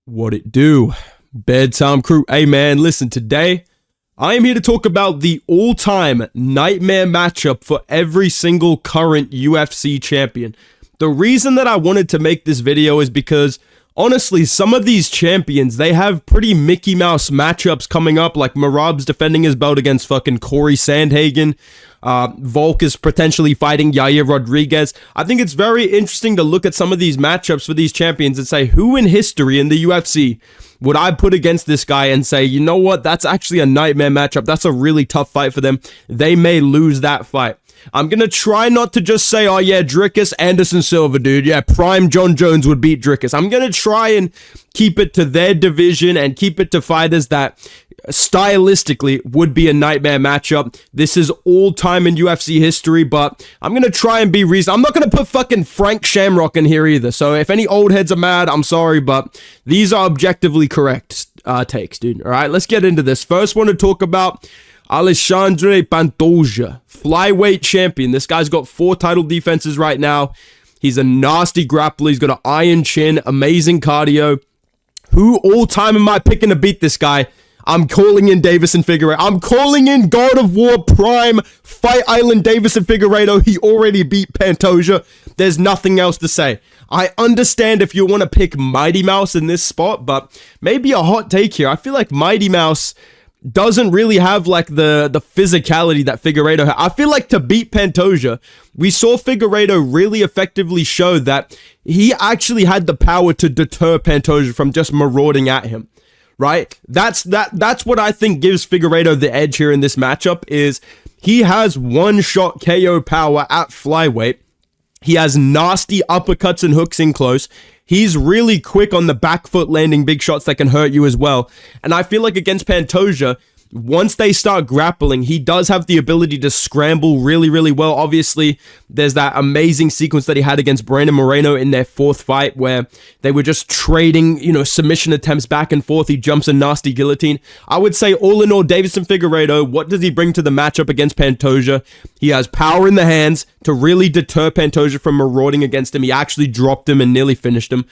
What it do? Bedtime crew. Hey man, listen, today I am here to talk about the all-time nightmare matchup for every single current UFC champion. The reason that I wanted to make this video is because honestly, some of these champions, they have pretty Mickey Mouse matchups coming up, like Merab's defending his belt against fucking Corey Sandhagen. Volk is potentially fighting Yair Rodriguez. I think it's very interesting to look at some of these matchups for these champions and say, who in history in the UFC would I put against this guy and say, you know what, that's actually a nightmare matchup. That's a really tough fight for them. They may lose that fight. I'm going to try not to just say, oh yeah, Dricus, Anderson Silva, dude. Yeah, prime John Jones would beat Dricus. I'm going to try and keep it to their division and keep it to fighters that stylistically would be a nightmare matchup. This is all time in UFC history, but I'm going to try and be reasonable. I'm not going to put fucking Frank Shamrock in here either. So if any old heads are mad, I'm sorry, but these are objectively correct takes, dude. All right, let's get into this. First, want to talk about Alexandre Pantoja, flyweight champion. This guy's got 4 title defenses right now. He's a nasty grappler. He's got an iron chin, amazing cardio. Who all time am I picking to beat this guy? I'm calling in Davison Figueiredo. I'm calling in God of War Prime Fight Island Davison Figueiredo. He already beat Pantoja. There's nothing else to say. I understand if you want to pick Mighty Mouse in this spot, but maybe a hot take here. I feel like Mighty Mouse doesn't really have like the physicality that Figueiredo had. I feel like to beat Pantoja, we saw Figueiredo really effectively show that he actually had the power to deter Pantoja from just marauding at him. Right? That's what I think gives Figueiredo the edge here in this matchup is he has one-shot KO power at flyweight. He has nasty uppercuts and hooks in close. He's really quick on the back foot landing big shots that can hurt you as well. And I feel like against Pantoja, once they start grappling, he does have the ability to scramble really, really well. Obviously, there's that amazing sequence that he had against Brandon Moreno in their 4th fight where they were just trading, submission attempts back and forth. He jumps a nasty guillotine. I would say all in all, Davison Figueiredo, what does he bring to the matchup against Pantoja? He has power in the hands to really deter Pantoja from marauding against him. He actually dropped him and nearly finished him.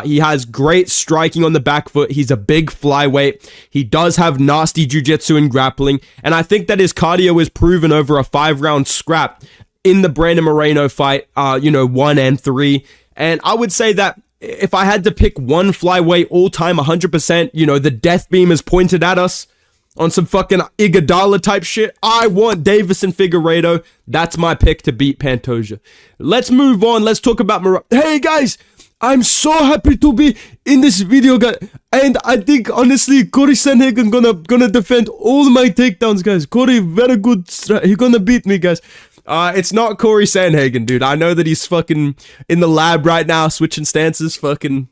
He has great striking on the back foot. He's a big flyweight. He does have nasty jiu-jitsu and grappling, and I think that his cardio is proven over a 5-round scrap in the Brandon Moreno fight, 1 and 3. And I would say that if I had to pick one flyweight all-time 100%, the death beam is pointed at us on some fucking Iguodala type shit, I want Davison Figueiredo. That's my pick to beat Pantoja. Let's move on. Let's talk about Hey guys, I'm so happy to be in this video, guys, and I think honestly Corey Sandhagen gonna defend all my takedowns, guys. Corey, very good. He's gonna beat me, guys. It's not Corey Sandhagen, dude. I know that he's fucking in the lab right now, switching stances, fucking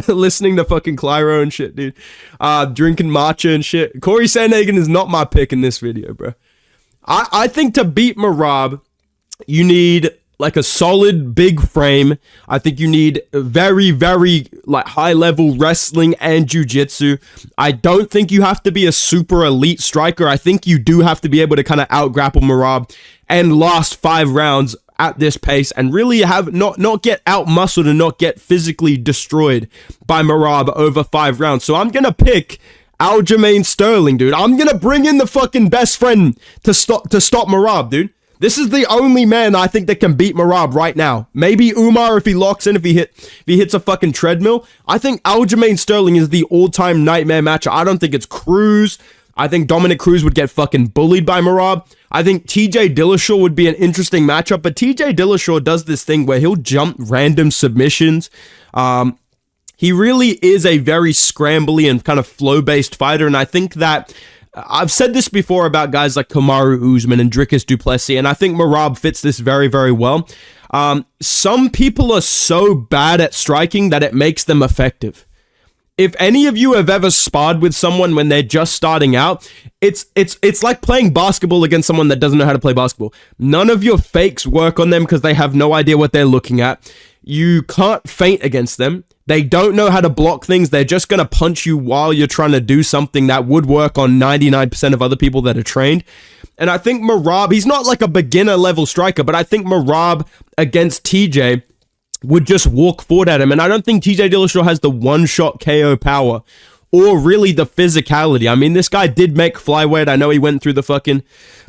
listening to fucking Clyro and shit, dude. Drinking matcha and shit. Corey Sandhagen is not my pick in this video, bro. I think to beat Merab, you need like a solid big frame. I think you need very, very like high level wrestling and jiu-jitsu. I don't think you have to be a super elite striker. I think you do have to be able to kind of out grapple Merab and last 5 rounds at this pace and really have not get out muscled and not get physically destroyed by Merab over 5 rounds. So I'm gonna pick Aljamain Sterling, dude. I'm gonna bring in the fucking best friend to stop Merab, dude. This is the only man I think that can beat Merab right now. Maybe Umar if he locks in, if he hits a fucking treadmill. I think Aljamain Sterling is the all-time nightmare matchup. I don't think it's Cruz. I think Dominic Cruz would get fucking bullied by Merab. I think TJ Dillashaw would be an interesting matchup, but TJ Dillashaw does this thing where he'll jump random submissions. He really is a very scrambly and kind of flow-based fighter, and I think that I've said this before about guys like Kamaru Usman and Dricus du Plessis, and I think Merab fits this very, very well. Some people are so bad at striking that it makes them effective. If any of you have ever sparred with someone when they're just starting out, it's like playing basketball against someone that doesn't know how to play basketball. None of your fakes work on them because they have no idea what they're looking at. You can't feint against them. They don't know how to block things. They're just going to punch you while you're trying to do something that would work on 99% of other people that are trained. And I think Merab, he's not like a beginner level striker, but I think Merab against TJ would just walk forward at him. And I don't think TJ Dillashaw has the one-shot KO power or really the physicality. I mean, this guy did make flyweight. I know he went through the fucking,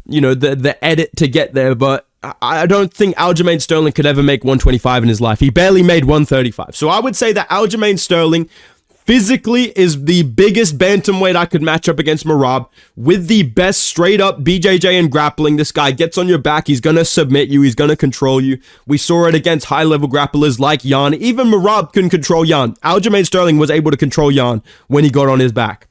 the edit to get there, but I don't think Aljamain Sterling could ever make 125 in his life. He barely made 135. So I would say that Aljamain Sterling physically is the biggest bantamweight I could match up against Merab, with the best straight up BJJ and grappling. This guy gets on your back. He's going to submit you. He's going to control you. We saw it against high level grapplers like Jan. Even Merab couldn't control Jan. Aljamain Sterling was able to control Jan when he got on his back.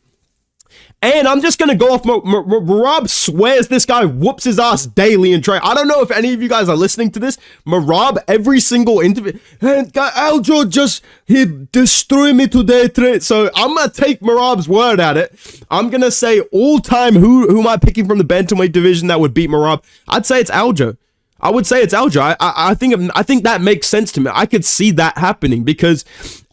And I'm just going to go off. Merab swears this guy whoops his ass daily in training. I don't know if any of you guys are listening to this. Merab, every single interview, and Aljo he destroyed me today. So I'm going to take Merab's word at it. I'm going to say all time, who am I picking from the bantamweight division that would beat Merab? I'd say it's Aljo. I would say it's Aljo. I think that makes sense to me. I could see that happening because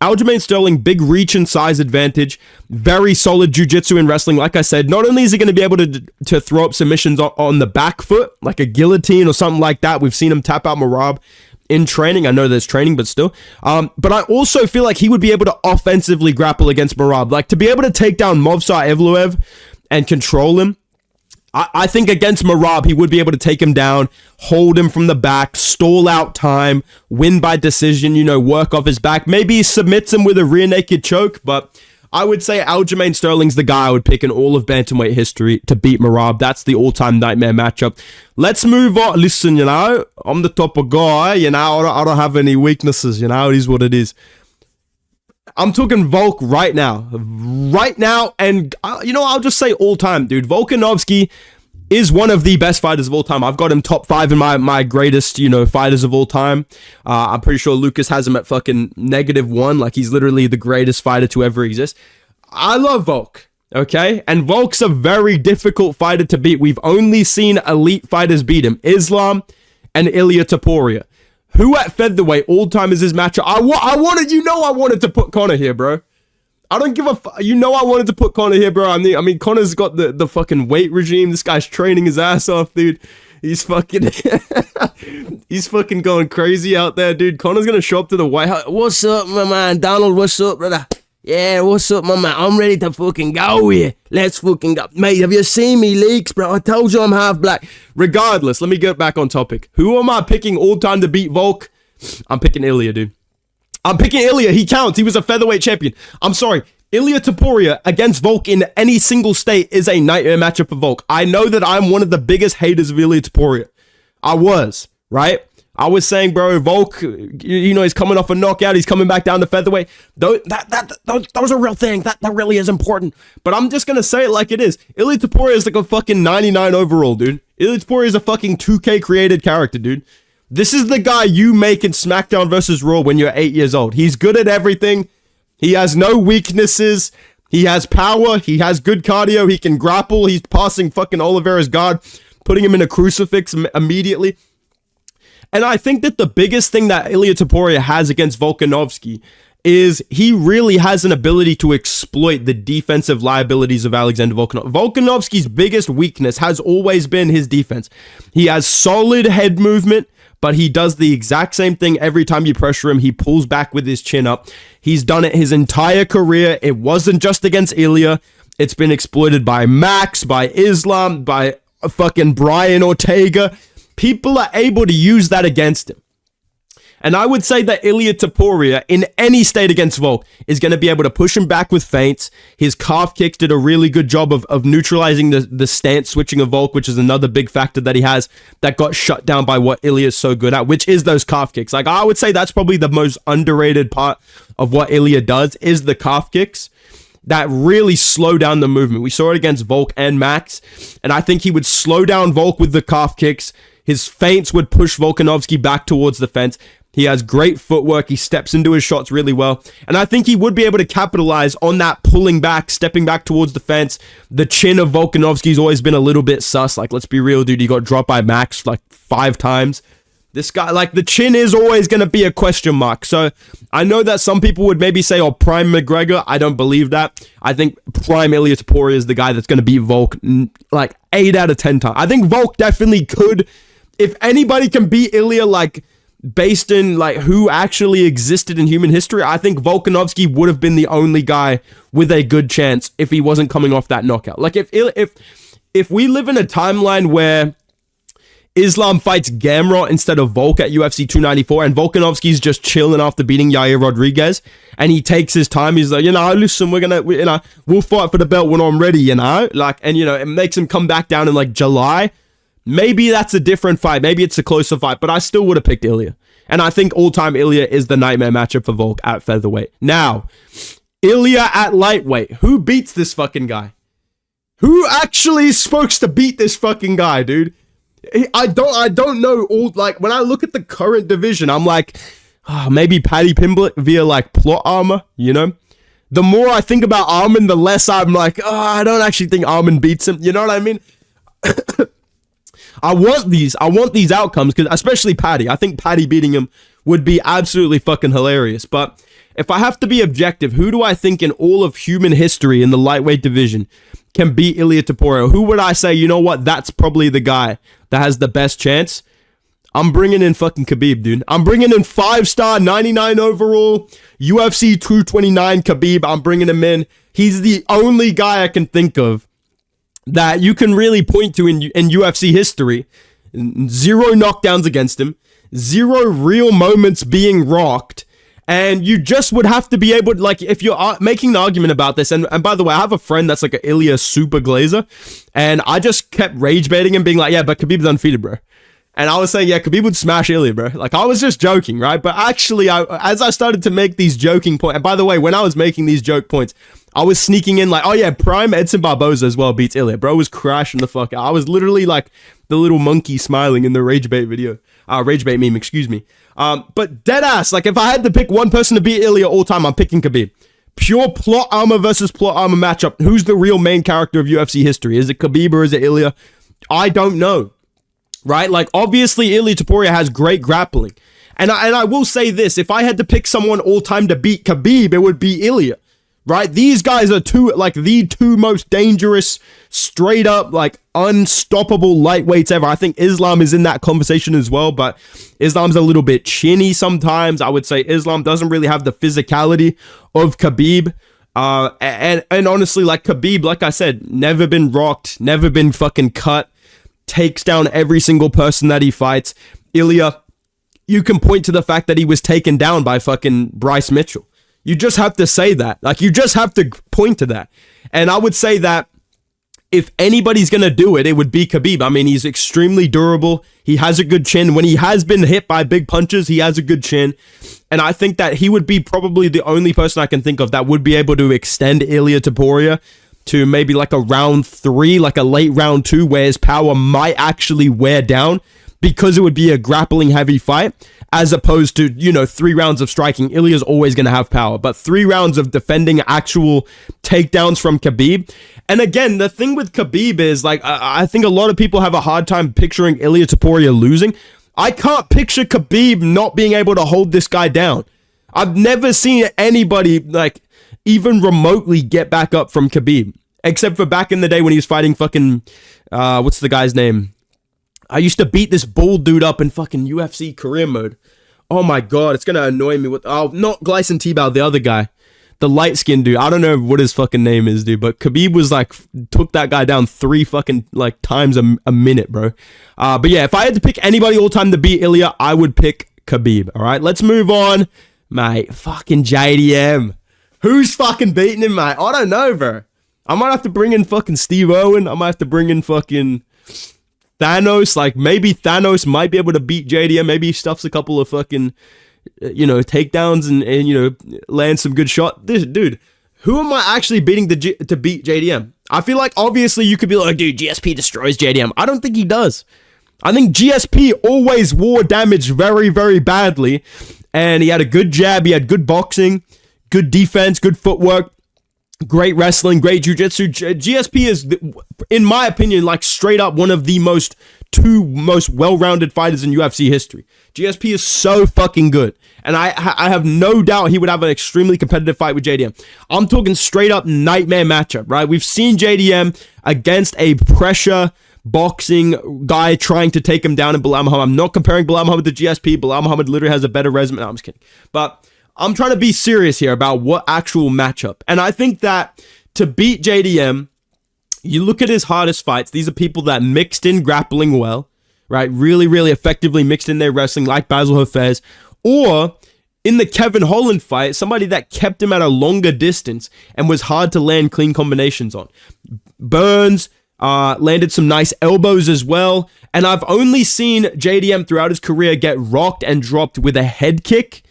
Aljamain Sterling, big reach and size advantage, very solid jiu-jitsu and wrestling. Like I said, not only is he going to be able to throw up submissions on the back foot, like a guillotine or something like that. We've seen him tap out Merab in training. I know there's training, but still. But I also feel like he would be able to offensively grapple against Merab. Like to be able to take down Movsar Evloev and control him. I think against Merab, he would be able to take him down, hold him from the back, stall out time, win by decision, work off his back. Maybe he submits him with a rear naked choke, but I would say Aljamain Sterling's the guy I would pick in all of bantamweight history to beat Merab. That's the all-time nightmare matchup. Let's move on. Listen, I'm the type of guy, I don't have any weaknesses, it is what it is. I'm talking Volk right now, and I'll just say all time, dude. Volkanovski is one of the best fighters of all time. I've got him top 5 in my greatest, fighters of all time. I'm pretty sure Lucas has him at fucking -1. Like he's literally the greatest fighter to ever exist. I love Volk, okay? And Volk's a very difficult fighter to beat. We've only seen elite fighters beat him. Islam and Ilia Topuria. Who at featherweight all time is his matchup? I wanted to put Conor here, bro. I don't give a fuck. I wanted to put Conor here, bro. I mean, Conor's got the fucking weight regime. This guy's training his ass off, dude. He's fucking, he's fucking going crazy out there, dude. Conor's gonna show up to the White House. What's up, my man? Donald, what's up, brother? Yeah, what's up, my man? I'm ready to fucking go here. Let's fucking go. Mate, have you seen me leaks, bro? I told you I'm half black. Regardless, let me get back on topic. Who am I picking all time to beat Volk? I'm picking Ilia, dude. I'm picking Ilia. He counts. He was a featherweight champion. I'm sorry. Ilia Topuria against Volk in any single state is a nightmare matchup for Volk. I know that I'm one of the biggest haters of Ilia Topuria. I was, right? I was saying, bro, Volk, he's coming off a knockout. He's coming back down to featherweight. That was a real thing. That really is important. But I'm just going to say it like it is. Ilia Topuria is like a fucking 99 overall, dude. Ilia Topuria is a fucking 2K created character, dude. This is the guy you make in SmackDown versus Raw when you're 8 years old. He's good at everything. He has no weaknesses. He has power. He has good cardio. He can grapple. He's passing fucking Oliveira's guard, putting him in a crucifix immediately. And I think that the biggest thing that Ilia Topuria has against Volkanovski is he really has an ability to exploit the defensive liabilities of Alexander Volkanovski. Volkanovski's biggest weakness has always been his defense. He has solid head movement, but he does the exact same thing every time you pressure him. He pulls back with his chin up. He's done it his entire career. It wasn't just against Ilia. It's been exploited by Max, by Islam, by fucking Brian Ortega. People are able to use that against him. And I would say that Ilia Topuria, in any state against Volk, is going to be able to push him back with feints. His calf kicks did a really good job of neutralizing the stance switching of Volk, which is another big factor that he has that got shut down by what Ilia is so good at, which is those calf kicks. Like, I would say that's probably the most underrated part of what Ilia does, is the calf kicks that really slow down the movement. We saw it against Volk and Max, and I think he would slow down Volk with the calf kicks. His feints would push Volkanovski back towards the fence. He has great footwork. He steps into his shots really well. And I think he would be able to capitalize on that pulling back, stepping back towards the fence. The chin of Volkanovski's always been a little bit sus. Like, let's be real, dude. He got dropped by Max like 5 times. This guy, like, the chin is always going to be a question mark. So I know that some people would maybe say, oh, Prime McGregor. I don't believe that. I think Prime Ilia Topuria is the guy that's going to beat Volk like 8 out of 10 times. I think Volk definitely could. If anybody can beat Ilia, like, based in like who actually existed in human history, I think Volkanovski would have been the only guy with a good chance if he wasn't coming off that knockout. Like if we live in a timeline where Islam fights Gamrot instead of Volk at UFC 294, and Volkanovski's just chilling after beating Yair Rodriguez, and he takes his time. He's like, listen, we'll fight for the belt when I'm ready, like, and it makes him come back down in like July. Maybe that's a different fight. Maybe it's a closer fight, but I still would have picked Ilya. And I think all-time Ilya is the nightmare matchup for Volk at featherweight. Now, Ilya at lightweight. Who beats this fucking guy? Who actually is supposed to beat this fucking guy, dude? I don't know. Like, when I look at the current division, I'm like, maybe Paddy Pimblett via like plot armor, The more I think about Arman, the less I'm like, I don't actually think Arman beats him. You know what I mean? I want these outcomes, because especially Paddy. I think Paddy beating him would be absolutely fucking hilarious. But if I have to be objective, who do I think in all of human history in the lightweight division can beat Ilia Topuria? Who would I say, that's probably the guy that has the best chance? I'm bringing in fucking Khabib, dude. I'm bringing in 5-star, 99 overall, UFC 229 Khabib. I'm bringing him in. He's the only guy I can think of that you can really point to in UFC history. 0 knockdowns against him, 0 real moments being rocked. And you just would have to be able to, like, if you're making an argument about this, and by the way, I have a friend that's like an Ilya super glazer, and I just kept rage baiting him, being like, yeah, but Khabib's undefeated, bro. And I was saying, yeah, Khabib would smash Ilya, bro. Like, I was just joking, right? But actually, as I started to make these joking points, and by the way, when I was making these joke points, I was sneaking in like, oh yeah, Prime Edson Barboza as well beats Ilya. Bro was crashing the fuck out. I was literally like the little monkey smiling in the rage bait video. Rage bait meme, excuse me. But dead ass, like if I had to pick one person to beat Ilya all time, I'm picking Khabib. Pure plot armor versus plot armor matchup. Who's the real main character of UFC history? Is it Khabib or is it Ilya? I don't know. Right? Like, obviously, Ilia Topuria has great grappling. And I will say this, if I had to pick someone all-time to beat Khabib, it would be Ilya. Right? These guys are the two most dangerous, straight-up, like, unstoppable lightweights ever. I think Islam is in that conversation as well, but Islam's a little bit chinny sometimes. I would say Islam doesn't really have the physicality of Khabib. And honestly, like, Khabib, like I said, never been rocked, never been fucking cut. Takes down every single person that he fights. Ilya, you can point to the fact that he was taken down by fucking Bryce Mitchell. You just have to say that. Like, you just have to point to that. And I would say that if anybody's going to do it, it would be Khabib. I mean, he's extremely durable. He has a good chin. When he has been hit by big punches, he has a good chin. And I think that he would be probably the only person I can think of that would be able to extend Ilia Topuria to maybe like a round 3, like a late round 2, where his power might actually wear down, because it would be a grappling heavy fight, as opposed to, 3 rounds of striking. Ilya's always going to have power, but 3 rounds of defending actual takedowns from Khabib. And again, the thing with Khabib is, like, I think a lot of people have a hard time picturing Ilia Topuria losing. I can't picture Khabib not being able to hold this guy down. I've never seen anybody, like, even remotely get back up from Khabib, except for back in the day when he was fighting fucking, what's the guy's name? I used to beat this bull dude up in fucking UFC career mode. Oh my god, it's gonna annoy me with, not Gleison Tebow, the other guy, the light-skinned dude. I don't know what his fucking name is, dude, but Khabib was like, took that guy down 3 fucking, like, times a minute, bro. But yeah, if I had to pick anybody all time to beat Ilya, I would pick Khabib, alright? Let's move on. Mate, fucking JDM. Who's fucking beating him, mate? I don't know, bro. I might have to bring in fucking Steve Owen. I might have to bring in fucking Thanos. Like, maybe Thanos might be able to beat JDM. Maybe he stuffs a couple of fucking, takedowns and land some good shot. This dude, who am I actually beating to beat JDM? I feel like, obviously, you could be like, dude, GSP destroys JDM. I don't think he does. I think GSP always wore damage very, very badly. And he had a good jab. He had good boxing. Good defense, good footwork, great wrestling, great jiu-jitsu. GSP is, in my opinion, like straight up one of the two most well-rounded fighters in UFC history. GSP is so fucking good. And I have no doubt he would have an extremely competitive fight with JDM. I'm talking straight up nightmare matchup, right? We've seen JDM against a pressure boxing guy trying to take him down in Bilal Muhammad. I'm not comparing Bilal Muhammad to GSP. Bilal Muhammad literally has a better resume. No, I'm just kidding. But I'm trying to be serious here about what actual matchup. And I think that to beat JDM, you look at his hardest fights. These are people that mixed in grappling well, right? Really, really effectively mixed in their wrestling like Basil Hafez. Or in the Kevin Holland fight, somebody that kept him at a longer distance and was hard to land clean combinations on. Burns landed some nice elbows as well. And I've only seen JDM throughout his career get rocked and dropped with a head kick.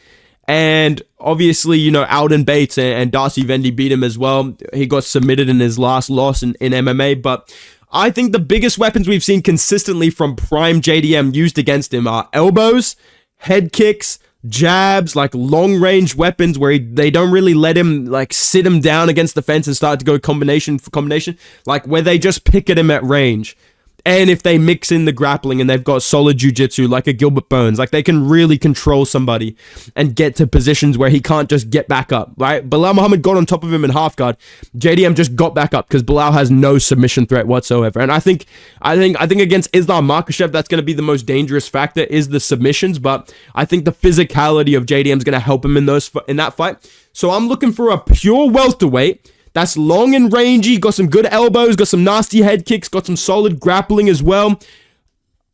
And obviously, you know, Alden Bates and Darcy Vendy beat him as well. He got submitted in his last loss in MMA. But I think the biggest weapons we've seen consistently from prime JDM used against him are elbows, head kicks, jabs, like long-range weapons where they don't really let him, like, sit him down against the fence and start to go combination for combination. Like, where they just pick at him at range. And if they mix in the grappling and they've got solid jiu-jitsu like a Gilbert Burns, like they can really control somebody and get to positions where he can't just get back up, right? Bilal Muhammad got on top of him in half guard. JDM just got back up because Bilal has no submission threat whatsoever. And I think against Islam Makhachev, that's going to be the most dangerous factor is the submissions. But I think the physicality of JDM is going to help him in that fight. So I'm looking for a pure welterweight that's long and rangy, got some good elbows, got some nasty head kicks, got some solid grappling as well.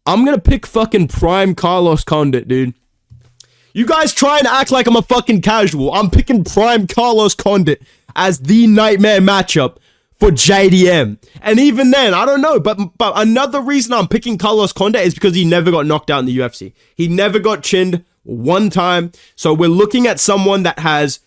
I'm going to pick fucking prime Carlos Condit, dude. You guys try and act like I'm a fucking casual. I'm picking prime Carlos Condit as the nightmare matchup for JDM. And even then, I don't know, but another reason I'm picking Carlos Condit is because he never got knocked out in the UFC. He never got chinned one time. So we're looking at someone that has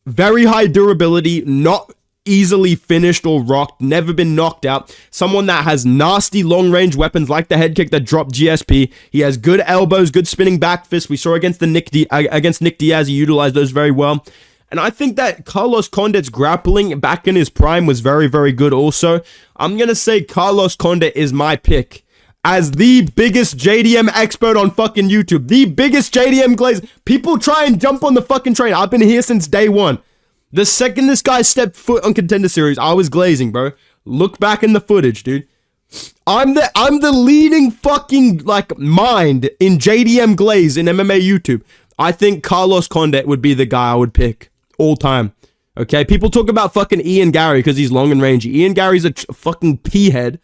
very high durability, not easily finished or rocked, never been knocked out. Someone that has nasty long-range weapons like the head kick that dropped GSP. He has good elbows, good spinning back fists. We saw against Nick Diaz, he utilized those very well. And I think that Carlos Condit's grappling back in his prime was very, very good also. I'm going to say Carlos Condit is my pick as the biggest JDM expert on fucking YouTube. The biggest JDM glaze. People try and jump on the fucking train. I've been here since day one. The second this guy stepped foot on Contender Series, I was glazing, bro. Look back in the footage, dude. I'm the leading fucking, like, mind in JDM glaze in MMA YouTube. I think Carlos Condit would be the guy I would pick all time. Okay? People talk about fucking Ian Gary because he's long and rangy. Ian Gary's a fucking pea-head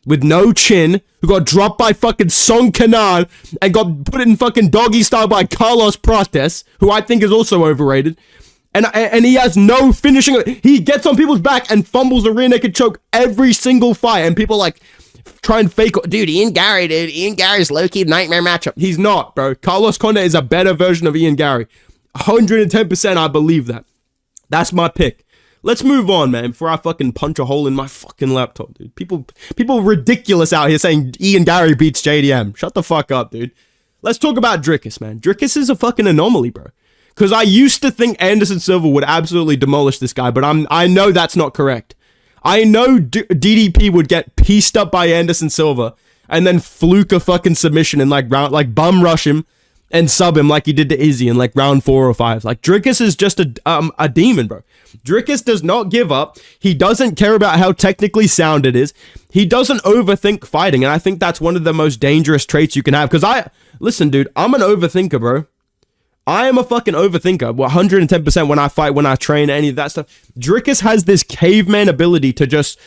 with no chin who got dropped by fucking Song Kanan and got put in fucking doggy style by Carlos Prates, who I think is also overrated. And he has no finishing. He gets on people's back and fumbles a rear naked choke every single fight. And people like try and fake. Dude, Ian Gary's low-key nightmare matchup. He's not, bro. Carlos Condit is a better version of Ian Gary. 110% I believe that. That's my pick. Let's move on, man, before I fucking punch a hole in my fucking laptop, dude. People ridiculous out here saying Ian Gary beats JDM. Shut the fuck up, dude. Let's talk about Dricus, man. Dricus is a fucking anomaly, bro. Because I used to think Anderson Silva would absolutely demolish this guy, but I know that's not correct. I know DDP would get pieced up by Anderson Silva and then fluke a fucking submission and like bum rush him and sub him like he did to Izzy in like round 4 or 5. Like Dricus is just a demon, bro. Dricus does not give up. He doesn't care about how technically sound it is. He doesn't overthink fighting, and I think that's one of the most dangerous traits you can have. Because listen, dude, I'm an overthinker, bro. I am a fucking overthinker, 110% when I fight, when I train, any of that stuff. Dricus has this caveman ability to just,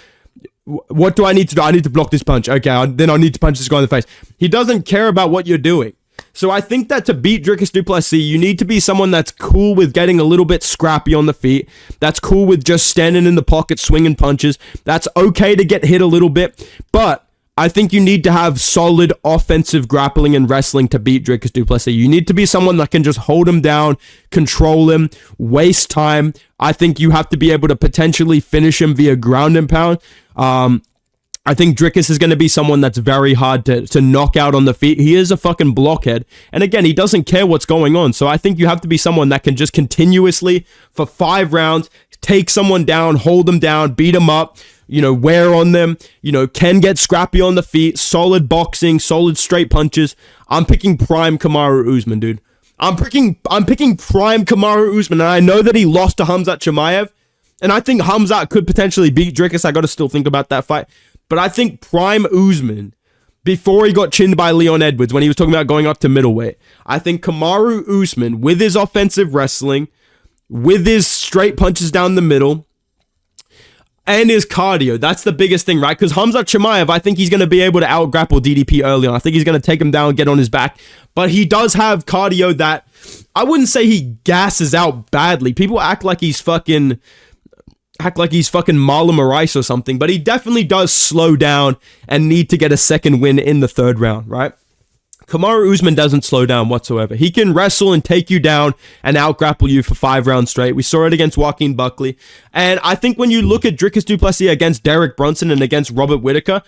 what do I need to do? I need to block this punch. Okay, then I need to punch this guy in the face. He doesn't care about what you're doing. So I think that to beat Dricus du Plessis, you need to be someone that's cool with getting a little bit scrappy on the feet. That's cool with just standing in the pocket, swinging punches. That's okay to get hit a little bit, but I think you need to have solid offensive grappling and wrestling to beat Dricus du Plessis. You need to be someone that can just hold him down, control him, waste time. I think you have to be able to potentially finish him via ground and pound. I think Dricus is going to be someone that's very hard to knock out on the feet. He is a fucking blockhead. And again, he doesn't care what's going on. So I think you have to be someone that can just continuously, for 5 rounds, take someone down, hold them down, beat them up, wear on them, can get scrappy on the feet, solid boxing, solid straight punches. I'm picking prime Kamaru Usman, dude. I'm picking prime Kamaru Usman, and I know that he lost to Khamzat Chimaev, and I think Khamzat could potentially beat Dricus. I got to still think about that fight. But I think prime Usman, before he got chinned by Leon Edwards, when he was talking about going up to middleweight, I think Kamaru Usman, with his offensive wrestling, with his straight punches down the middle, and his cardio, that's the biggest thing, right? Because Khamzat Chimaev, I think he's going to be able to out-grapple DDP early on. I think he's going to take him down, get on his back. But he does have cardio that, I wouldn't say he gasses out badly. People act like he's fucking Marlon Moraes or something. But he definitely does slow down and need to get a second win in the third round, right? Kamaru Usman doesn't slow down whatsoever. He can wrestle and take you down and out-grapple you for 5 rounds straight. We saw it against Joaquin Buckley. And I think when you look at Dricus du Plessis against Derek Brunson and against Robert Whittaker,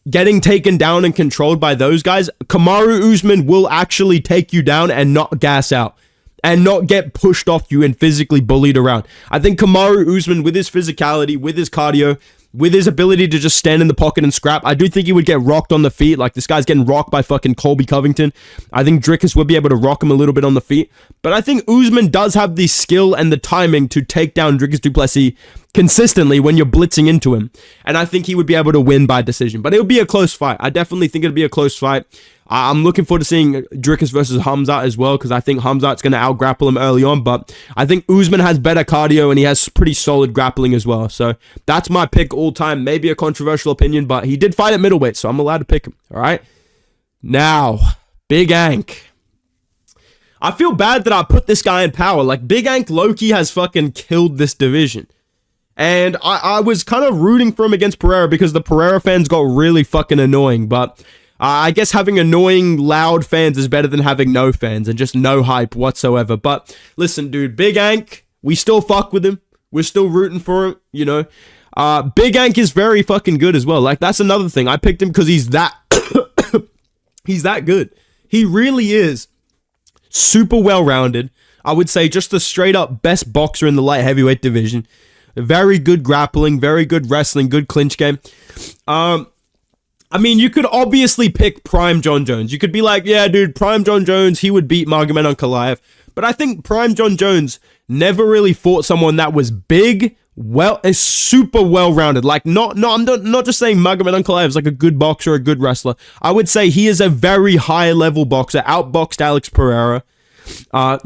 getting taken down and controlled by those guys, Kamaru Usman will actually take you down and not gas out and not get pushed off you and physically bullied around. I think Kamaru Usman, with his physicality, with his cardio, with his ability to just stand in the pocket and scrap, I do think he would get rocked on the feet. Like, this guy's getting rocked by fucking Colby Covington. I think Dricus would be able to rock him a little bit on the feet. But I think Usman does have the skill and the timing to take down Dricus du Plessis consistently when you're blitzing into him. And I think he would be able to win by decision. But it would be a close fight. I definitely think it would be a close fight. I'm looking forward to seeing Dricus versus Khamzat as well, because I think Khamzat's going to out-grapple him early on, but I think Usman has better cardio and he has pretty solid grappling as well. So that's my pick all time. Maybe a controversial opinion, but he did fight at middleweight, so I'm allowed to pick him. All right? Now, Big Ank. I feel bad that I put this guy in power. Like, Big Ank low-key has fucking killed this division. And I was kind of rooting for him against Pereira because the Pereira fans got really fucking annoying, but I guess having annoying, loud fans is better than having no fans and just no hype whatsoever. But listen, dude, Big Ank, we still fuck with him. We're still rooting for him, you know. Big Ank is very fucking good as well. Like, that's another thing. I picked him because he's that he's that good. He really is super well-rounded. I would say just the straight-up best boxer in the light heavyweight division. Very good grappling, very good wrestling, good clinch game. I mean, you could obviously pick Prime John Jones. You could be like, yeah, dude, Prime John Jones, he would beat Magomed Ankalaev. But I think Prime John Jones never really fought someone that was big, is super well-rounded. Like, I'm not just saying Magomed Ankalaev is like a good boxer, a good wrestler. I would say he is a very high-level boxer, outboxed Alex Pereira.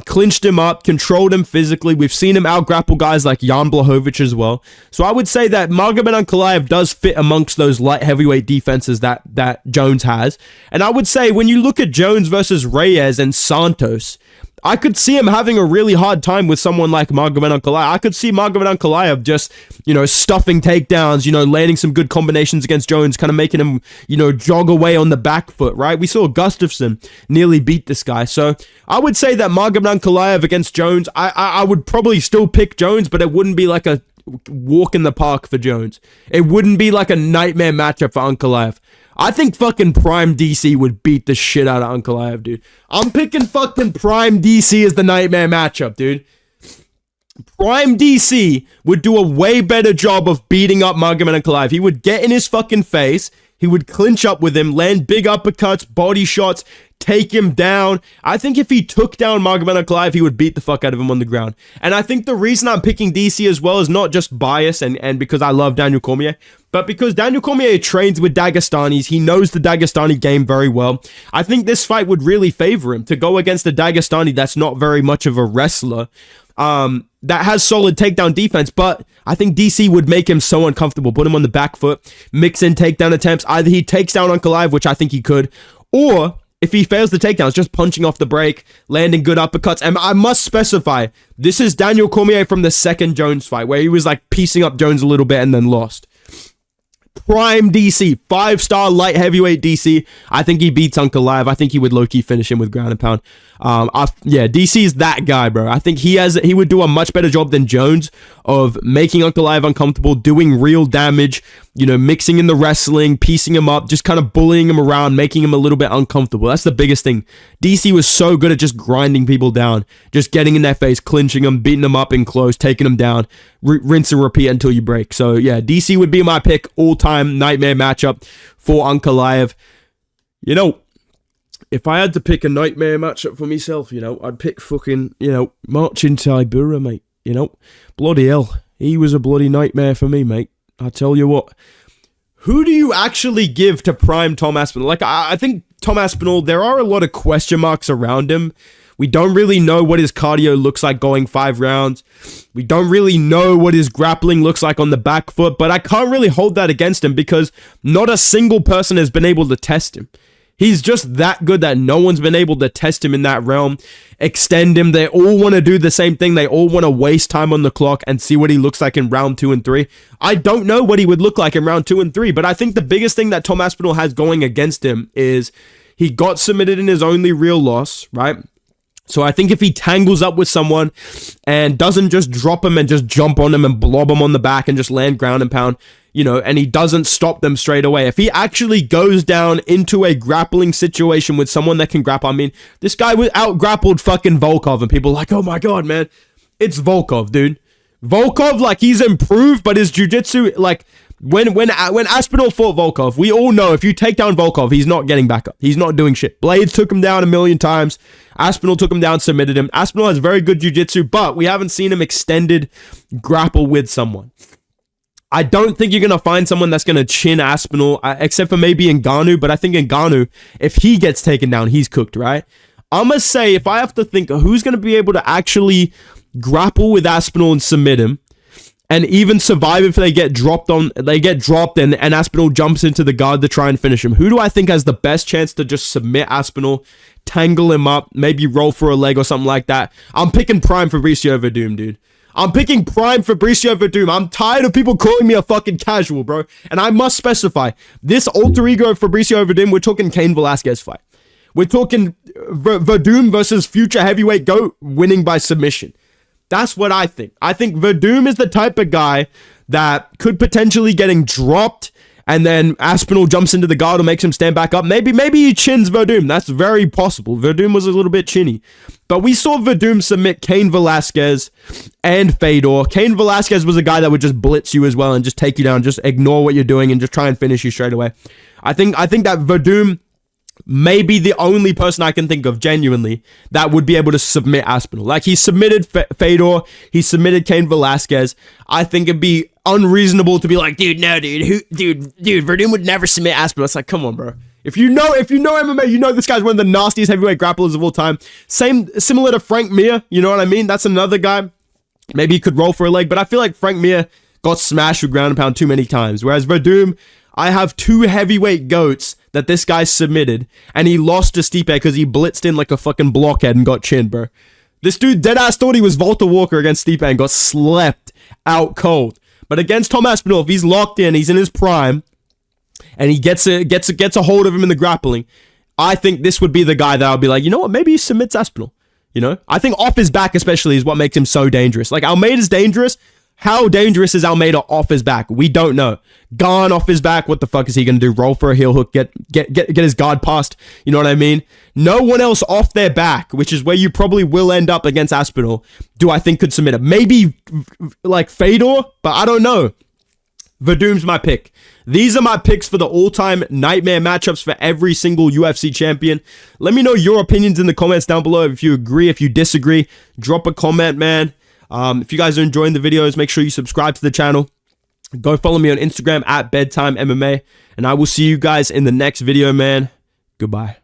Clinched him up, controlled him physically. We've seen him out-grapple guys like Jan Blachowicz as well. So I would say that Magomed Ankalaev does fit amongst those light heavyweight defenses that Jones has. And I would say when you look at Jones versus Reyes and Santos, I could see him having a really hard time with someone like Magomed Ankalaev. I could see Magomed Ankalaev just, stuffing takedowns, landing some good combinations against Jones, kind of making him, jog away on the back foot, right? We saw Gustafsson nearly beat this guy. So I would say that Magomed Ankalaev against Jones, I would probably still pick Jones, but it wouldn't be like a walk in the park for Jones. It wouldn't be like a nightmare matchup for Ankalaev. I think fucking Prime DC would beat the shit out of Ankalaev, dude. I'm picking fucking Prime DC as the nightmare matchup, dude. Prime DC would do a way better job of beating up Magomed Ankalaev. He would get in his fucking face. He would clinch up with him, land big uppercuts, body shots, take him down. I think if he took down Magomed Ankalaev, he would beat the fuck out of him on the ground. And I think the reason I'm picking DC as well is not just bias and because I love Daniel Cormier, but because Daniel Cormier trains with Dagestanis. He knows the Dagestani game very well. I think this fight would really favor him to go against a Dagestani that's not very much of a wrestler, that has solid takedown defense, but I think DC would make him so uncomfortable, put him on the back foot, mix in takedown attempts. Either he takes down Ankalaev, which I think he could, or if he fails the takedowns, just punching off the break, landing good uppercuts. And I must specify, this is Daniel Cormier from the second Jones fight, where he was like piecing up Jones a little bit and then lost. Prime DC, 5-star light heavyweight DC. I think he beats Ankalaev. I think he would low-key finish him with ground and pound. DC is that guy, bro. I think he would do a much better job than Jones of making Ankalaev uncomfortable, doing real damage, mixing in the wrestling, piecing him up, just kind of bullying him around, making him a little bit uncomfortable. That's the biggest thing. DC was so good at just grinding people down, just getting in their face, clinching them, beating them up in close, taking them down, rinse and repeat until you break. So yeah, DC would be my pick, all-time nightmare matchup for Ankalaev. If I had to pick a nightmare matchup for myself, I'd pick fucking, Marcin Tybura, mate. Bloody hell. He was a bloody nightmare for me, mate. I tell you what. who do you actually give to prime Tom Aspinall? Like, I think Tom Aspinall, there are a lot of question marks around him. We don't really know what his cardio looks like going 5 rounds. We don't really know what his grappling looks like on the back foot, but I can't really hold that against him because not a single person has been able to test him. He's just that good that no one's been able to test him in that realm, extend him. They all want to do the same thing. They all want to waste time on the clock and see what he looks like in round 2 and 3. I don't know what he would look like in round 2 and 3, but I think the biggest thing that Tom Aspinall has going against him is he got submitted in his only real loss, right? So I think if he tangles up with someone and doesn't just drop him and just jump on him and blob him on the back and just land ground and pound, you know, and he doesn't stop them straight away. If he actually goes down into a grappling situation with someone that can grapple, I mean, this guy out-grappled fucking Volkov, and people are like, oh my god, man, it's Volkov, dude. Volkov, like, he's improved, but his jiu-jitsu, like, when Aspinall fought Volkov, we all know if you take down Volkov, he's not getting back up. He's not doing shit. Blades took him down a million times. Aspinall took him down, submitted him. Aspinall has very good jiu-jitsu, but we haven't seen him extended grapple with someone. I don't think you're going to find someone that's going to chin Aspinall, except for maybe Ngannou, but I think Ngannou, if he gets taken down, he's cooked, right? I'm going to say, if I have to think of who's going to be able to actually grapple with Aspinall and submit him, and even survive if they get dropped and Aspinall jumps into the guard to try and finish him. Who do I think has the best chance to just submit Aspinall, tangle him up, maybe roll for a leg or something like that? I'm picking prime Fabricio Verdum, dude. I'm picking prime Fabricio Verdum. I'm tired of people calling me a fucking casual, bro. And I must specify, this alter ego of Fabricio Verdum, we're talking Cain Velasquez fight. We're talking Verdum versus future heavyweight GOAT winning by submission. That's what I think. I think Verdum is the type of guy that could potentially getting dropped and then Aspinall jumps into the guard or makes him stand back up. Maybe he chins Verdum. That's very possible. Verdum was a little bit chinny. But we saw Verdum submit Cain Velasquez and Fedor. Cain Velasquez was a guy that would just blitz you as well and just take you down, just ignore what you're doing and just try and finish you straight away. I think that Verdum may be the only person I can think of genuinely that would be able to submit Aspinall. Like, he submitted Fedor, he submitted Cain Velasquez. I think it'd be unreasonable to be like, dude, no, dude, Verdum would never submit Aspinall. It's like, come on, bro. If you know MMA, you know this guy's one of the nastiest heavyweight grapplers of all time. Similar to Frank Mir, you know what I mean? That's another guy. Maybe he could roll for a leg, but I feel like Frank Mir got smashed with ground and pound too many times. Whereas Verdum, I have 2 heavyweight goats that this guy submitted, and he lost to Stipe because he blitzed in like a fucking blockhead and got chinned, bro. This dude deadass thought he was Walter Walker against Stipe and got slept out cold. But against Tom Aspinall, if he's locked in, he's in his prime, and he gets a hold of him in the grappling, I think this would be the guy that I'll be like, you know what, maybe he submits Aspinall. You know, I think off his back especially is what makes him so dangerous. Like, Almeida's dangerous. How dangerous is Almeida off his back? We don't know. Gone off his back, what the fuck is he going to do? Roll for a heel hook, get his guard past, you know what I mean? No one else off their back, which is where you probably will end up against Aspinall, do I think could submit him. Maybe like Fedor, but I don't know. Verdum's my pick. These are my picks for the all-time nightmare matchups for every single UFC champion. Let me know your opinions in the comments down below. If you agree, if you disagree, drop a comment, man. If you guys are enjoying the videos, make sure you subscribe to the channel. Go follow me on Instagram at Bedtime MMA. And I will see you guys in the next video, man. Goodbye.